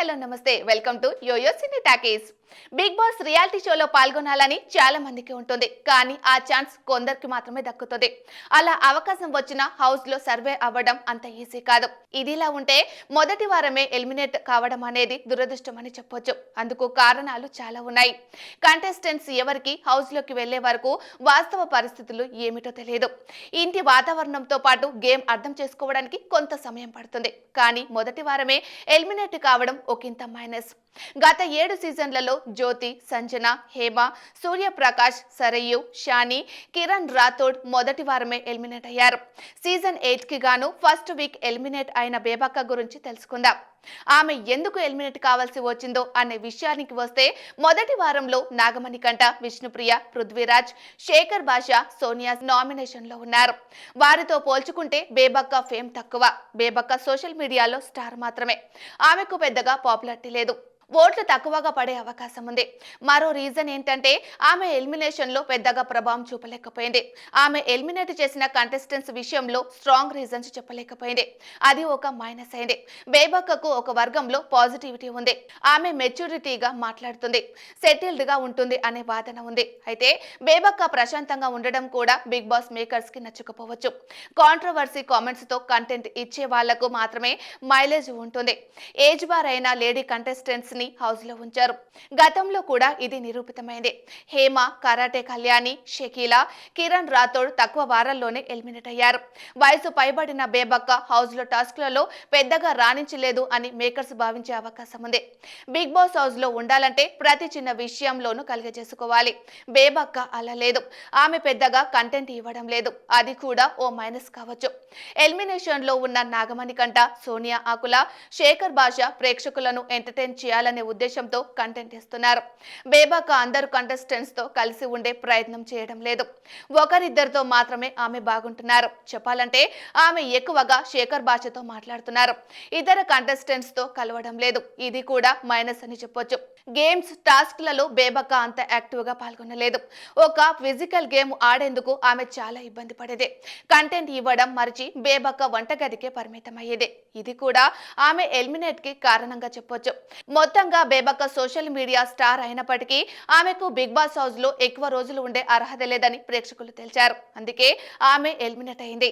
Hello నమస్తే welcome to YoYo Cine Talkies. Bigg Boss reality షోలో పాల్గొనాలని చాలా మందికి ఉంటుంది, కానీ ఆ ఛాన్స్ కొందరికి మాత్రమే దక్కుతుంది. అలా అవకాశం వచ్చిన హౌస్ లో సర్వే అవ్వడం అంత ఈజీ కాదు. ఇదిలా ఉంటే మొదటి వారమే ఎలిమినేట్ కావడం అనేది దురదృష్టం అని చెప్పొచ్చు. అందుకు కారణాలు చాలా ఉన్నాయి. కంటెస్టెంట్స్ ఎవరికి హౌస్ లోకి వెళ్లే వరకు వాస్తవ పరిస్థితులు ఏమిటో తెలియదు. ఇంటి వాతావరణంతో పాటు గేమ్ అర్థం చేసుకోవడానికి కొంత సమయం పడుతుంది. కానీ మొదటి వారమే ఎలిమినేట్ కావడం ఒకంత మైనస్. గత 7 సీజన్లలో జ్యోతి, సంజన, హేమ, సూర్యప్రకాష్, సరయు, షాని, కిరణ్ రాథోడ్ మొదటి వారమే ఎలిమినేట్ అయ్యారు. సీజన్ 8 కి గాను ఫస్ట్ వీక్ ఎలిమినేట్ అయిన బేబక్క గురించి తెలుసుకుందాం. ఆమె ఎందుకు ఎలిమినేట్ కావాల్సి వచ్చిందో అనే విషయానికి వస్తే, మొదటి వారంలో నాగమణికంట, విష్ణుప్రియ, పృథ్వీరాజ్, శేఖర్ భాష, సోనియా నామినేషన్ లో ఉన్నారు. వారితో పోల్చుకుంటే బేబక్క ఫేమ్ తక్కువ. బేబక్క సోషల్ మీడియాలో స్టార్ మాత్రమే. ఆమెకు పెద్దగా పాపులారిటీ లేదు. ఓట్లు తక్కువగా పడే అవకాశం ఉంది. మరో రీజన్ ఏంటంటే, ఆమె ఎలిమినేషన్ లో పెద్దగా ప్రభావం చూపలేకపోయింది. ఆమె ఎలిమినేట్ చేసిన కంటెస్టెంట్స్ విషయంలో స్ట్రాంగ్ రీజన్స్ చెప్పలేకపోయింది. అది ఒక మైనస్ అయింది. బేబక్కకు ఒక వర్గంలో పాజిటివిటీ ఉంది. ఆమె మెచ్యూరిటీగా మాట్లాడుతుంది, సెటిల్డ్ గా ఉంటుంది అనే వాదన ఉంది. అయితే బేబక్క ప్రశాంతంగా ఉండడం కూడా బిగ్ బాస్ మేకర్స్ కి నచ్చకపోవచ్చు. కాంట్రవర్సీ కామెంట్స్ తో కంటెంట్ ఇచ్చే వాళ్లకు మాత్రమే మైలేజ్ ఉంటుంది. ఏజ్ బార్ అయిన లేడీ కంటెస్టెంట్స్ హౌస్ లో ఉంచారు. గతంలో కూడా ఇది నిరూపితమైంది. హేమ, కరాటే కళ్యాణి, షకీలా, కిరణ్ రాథోడ్ తక్కువ వారాల్లోనే ఎలిమినేట్ అయ్యారు. వయసు పైబడిన బేబక్క హౌస్ లో టాస్క్లలో పెద్దగా రాణించలేదు అని మేకర్స్ భావించే అవకాశం ఉంది. బిగ్ బాస్ హౌస్ లో ఉండాలంటే ప్రతి చిన్న విషయంలోనూ కలిగజేసుకోవాలి. బేబక్క అలా లేదు. ఆమె పెద్దగా కంటెంట్ ఇవ్వడం లేదు. అది కూడా ఓ మైనస్ కావచ్చు. ఎలిమినేషన్ లో ఉన్న నాగమణికంట, సోనియా ఆకుల, శేఖర్ భాష ప్రేక్షకులను ఎంటర్టైన్ చేయాలనే ఉద్దేశంతో కంటెంట్ ఇస్తున్నారు. బేబక్క అందరు కంటెస్టెంట్స్ తో కలిసి ఉండే ప్రయత్నం చేయడం లేదు. ఒకరిద్దరితో మాత్రమే ఆమె బాగుంటున్నారు. చెప్పాలంటే ఆమె ఎక్కువగా శేఖర్ భాషతో మాట్లాడుతున్నారు. ఇతర కంటెస్టెంట్స్ తో కలవడం లేదు. ఇది కూడా మైనస్ అని చెప్పొచ్చు. గేమ్స్, టాస్క్లలో బేబక్క అంత యాక్టివ్ గా పాల్గొనలేదు. ఒక ఫిజికల్ గేమ్ ఆడేందుకు ఆమె చాలా ఇబ్బంది పడేది. కంటెంట్ ఇవ్వడం మరిచి బేబక్క వంటగదికే పరిమితం అయ్యేది. ఇది కూడా ఆమె ఎలిమినేట్ కి కారణంగా చెప్పొచ్చు. మొత్తంగా బేబక్క సోషల్ మీడియా స్టార్ అయినప్పటికీ ఆమెకు బిగ్ బాస్ హౌస్ లో ఎక్కువ రోజులు ఉండే అర్హత లేదని ప్రేక్షకులు తెలిచారు. అందుకే ఆమె ఎలిమినేట్ అయింది.